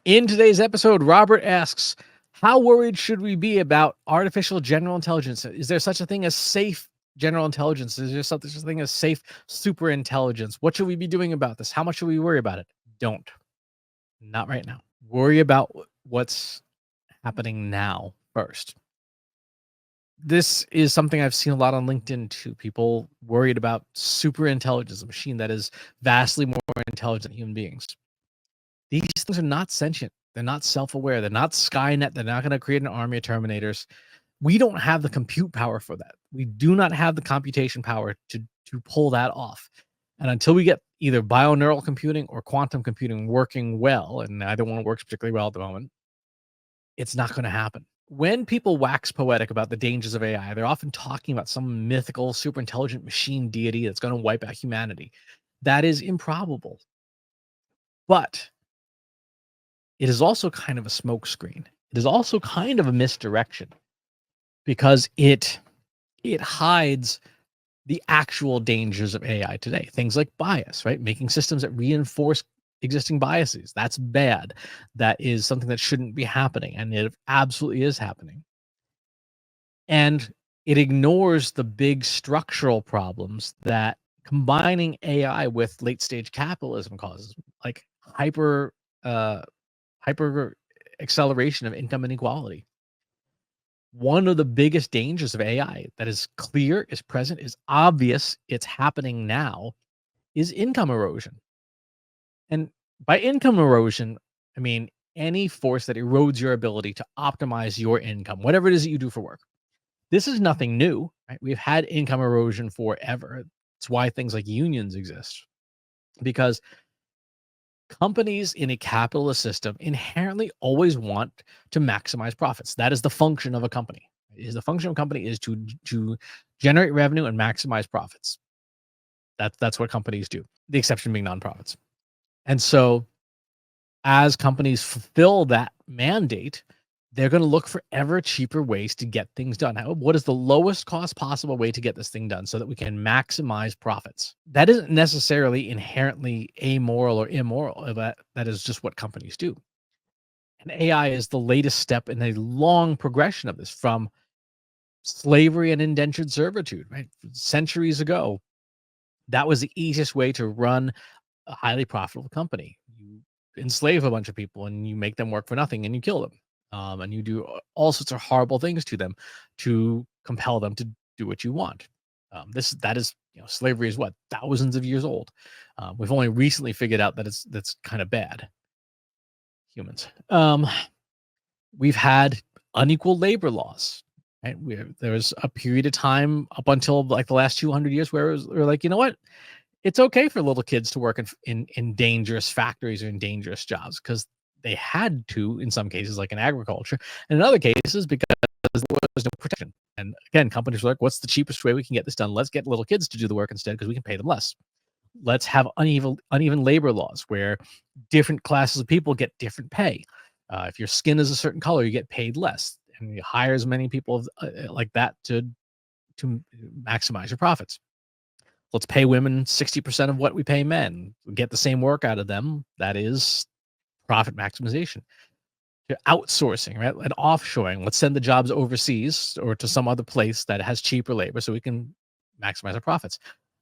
In today's episode, Robert asks, how worried should we be about artificial general intelligence? Is there such a thing as safe general intelligence? Is there such a thing as safe super intelligence? What should we be doing about this? How much should we worry about it? Don't. Not right now. Worry about what's happening now first. This is something I've seen a lot on LinkedIn too. People worried about super intelligence, a machine that is vastly more intelligent than human beings. These things are not sentient. They're not self-aware. They're not Skynet. They're not going to create an army of Terminators. We don't have the compute power for that. We do not have the computation power to pull that off. And until we get either bioneural computing or quantum computing working well, and neither one works particularly well at the moment, it's not going to happen. When people wax poetic about the dangers of AI, they're often talking about some mythical, super intelligent machine deity that's going to wipe out humanity. That is improbable. But it is also kind of a smokescreen. It is also kind of a misdirection because it hides the actual dangers of AI today. Things like bias, right? Making systems that reinforce existing biases. That's bad. That is something that shouldn't be happening. And it absolutely is happening. And it ignores the big structural problems that combining AI with late stage capitalism causes, like hyper acceleration of income inequality. One of the biggest dangers of AI that is clear, is present, is obvious, it's happening now, is income erosion. And by income erosion, I mean any force that erodes your ability to optimize your income, whatever it is that you do for work. This is nothing new, right? We've had income erosion forever. It's why things like unions exist, because companies in a capitalist system inherently always want to maximize profits. That is the function of a company. The function of a company is to generate revenue and maximize profits. That's what companies do. The exception being nonprofits. And so, as companies fulfill that mandate, they're going to look for ever cheaper ways to get things done. What is the lowest cost possible way to get this thing done so that we can maximize profits? That isn't necessarily inherently amoral or immoral. That is just what companies do. And AI is the latest step in a long progression of this, from slavery and indentured servitude, right? Centuries ago, that was the easiest way to run a highly profitable company. You enslave a bunch of people and you make them work for nothing and you kill them. And you do all sorts of horrible things to them to compel them to do what you want. That is, slavery is what, thousands of years old. We've only recently figured out that that's kind of bad. Humans. We've had unequal labor laws. Right? There was a period of time up until like the last 200 years where we're like, you know what? It's okay for little kids to work in dangerous factories or in dangerous jobs because they had to, in some cases, like in agriculture, and in other cases because there was no protection. And again, companies were like, what's the cheapest way we can get this done? Let's get little kids to do the work instead because we can pay them less. Let's have uneven labor laws where different classes of people get different pay. If your skin is a certain color, you get paid less, and you hire as many people like that to maximize your profits. Let's pay women 60% of what we pay men. We get the same work out of them. That is profit maximization. You're outsourcing, right? And offshoring. Let's send the jobs overseas or to some other place that has cheaper labor so we can maximize our profits.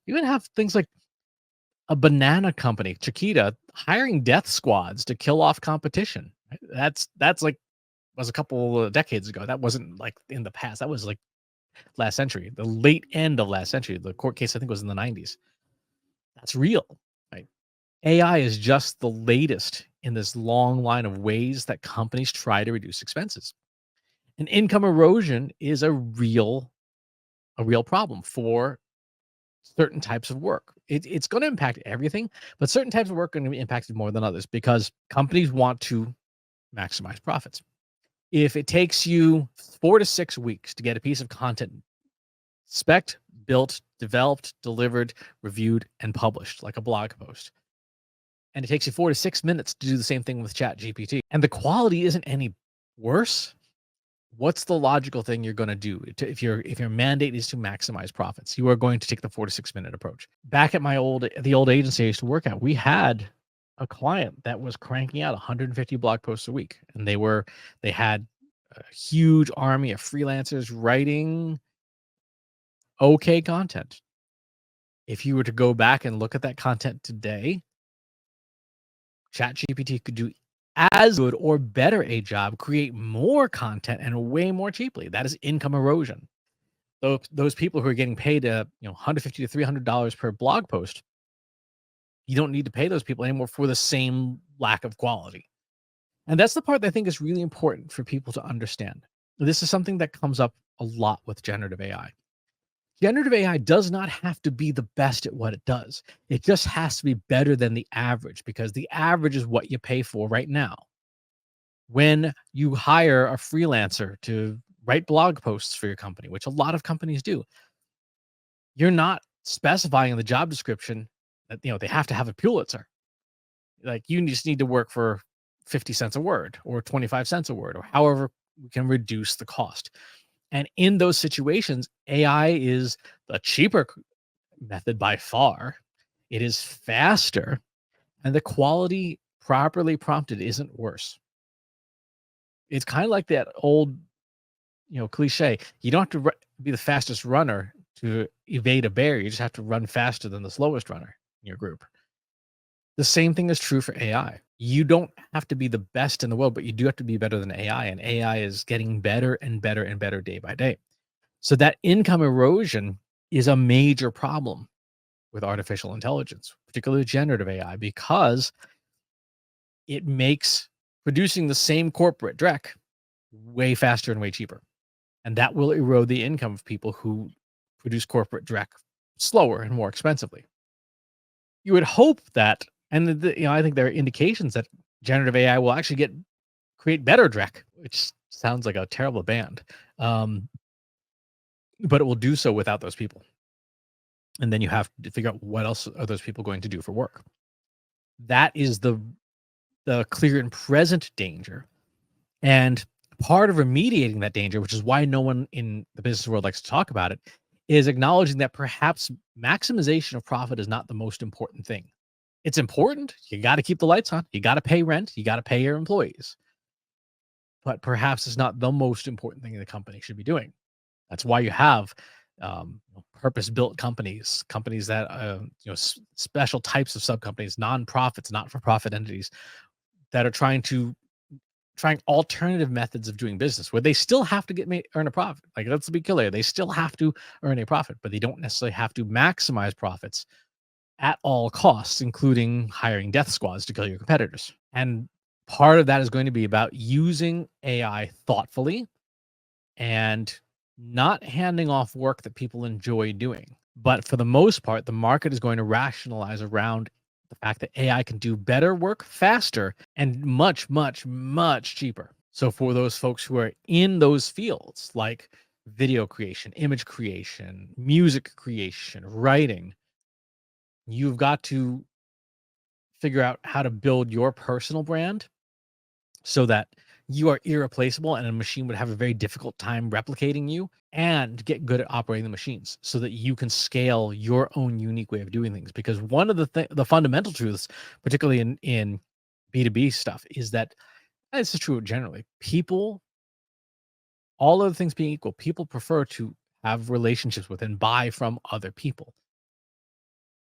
You even have things like a banana company, Chiquita, hiring death squads to kill off competition. That's like was a couple of decades ago. That wasn't like in the past. That was like last century, the late end of last century. The court case, I think, was in the 90s. That's real, right? AI is just the latest in this long line of ways that companies try to reduce expenses. And income erosion is a real problem for certain types of work. It's going to impact everything, but certain types of work are going to be impacted more than others because companies want to maximize profits. If it takes you 4 to 6 weeks to get a piece of content spec'd, built, developed, delivered, reviewed, and published, like a blog post, and it takes you 4 to 6 minutes to do the same thing with ChatGPT, and the quality isn't any worse, what's the logical thing you're going to do if your mandate is to maximize profits? You are going to take the 4 to 6 minute approach. Back at the old agency I used to work at, we had a client that was cranking out 150 blog posts a week, and they had a huge army of freelancers writing okay content. If you were to go back and look at that content today, ChatGPT could do as good or better a job, create more content and way more cheaply. That is income erosion. Those people who are getting paid, 150 to $300 per blog post, you don't need to pay those people anymore for the same lack of quality. And that's the part that I think is really important for people to understand. This is something that comes up a lot with generative AI. Generative AI does not have to be the best at what it does. It just has to be better than the average, because the average is what you pay for right now. When you hire a freelancer to write blog posts for your company, which a lot of companies do, you're not specifying in the job description that they have to have a Pulitzer. Like, you just need to work for 50 cents a word or 25 cents a word, or however we can reduce the cost. And in those situations, AI is the cheaper method by far. It is faster, and the quality properly prompted isn't worse. It's kind of like that old, cliche. You don't have to be the fastest runner to evade a bear. You just have to run faster than the slowest runner in your group. The same thing is true for AI. You don't have to be the best in the world, but you do have to be better than AI, and AI is getting better and better and better day by day. So that income erosion is a major problem with artificial intelligence, particularly generative AI, because it makes producing the same corporate dreck way faster and way cheaper. And that will erode the income of people who produce corporate dreck slower and more expensively. You would hope that, and I think there are indications that generative AI will actually create better dreck, which sounds like a terrible band. But it will do so without those people. And then you have to figure out what else are those people going to do for work. That is the clear and present danger. And part of remediating that danger, which is why no one in the business world likes to talk about it, is acknowledging that perhaps maximization of profit is not the most important thing. It's important. You got to keep the lights on. You got to pay rent. You got to pay your employees. But perhaps it's not the most important thing the company should be doing. That's why you have purpose-built companies that special types of sub-companies, nonprofits, not-for-profit entities that are trying alternative methods of doing business, where they still have to earn a profit. Like, let's be clear, they still have to earn a profit, but they don't necessarily have to maximize profits at all costs, including hiring death squads to kill your competitors. And part of that is going to be about using AI thoughtfully and not handing off work that people enjoy doing. But for the most part, the market is going to rationalize around the fact that AI can do better work faster and much, much, much cheaper. So for those folks who are in those fields, like video creation, image creation, music creation, writing, you've got to figure out how to build your personal brand so that you are irreplaceable and a machine would have a very difficult time replicating you, and get good at operating the machines so that you can scale your own unique way of doing things. Because one of the fundamental truths, particularly in B2B stuff, is that, and this is true generally, people, all other things being equal, people prefer to have relationships with and buy from other people.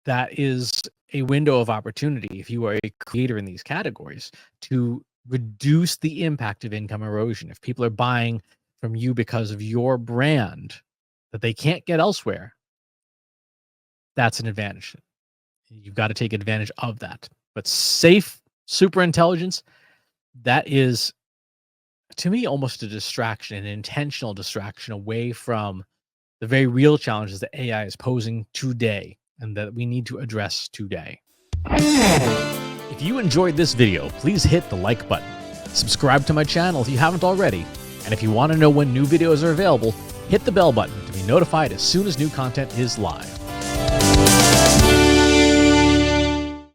That is a window of opportunity, if you are a creator in these categories, to reduce the impact of income erosion. If people are buying from you because of your brand that they can't get elsewhere, that's an advantage. You've got to take advantage of that. But safe superintelligence, that is, to me, almost a distraction, an intentional distraction away from the very real challenges that AI is posing today and that we need to address today. If you enjoyed this video, please hit the like button. Subscribe to my channel if you haven't already. And if you want to know when new videos are available, hit the bell button to be notified as soon as new content is live.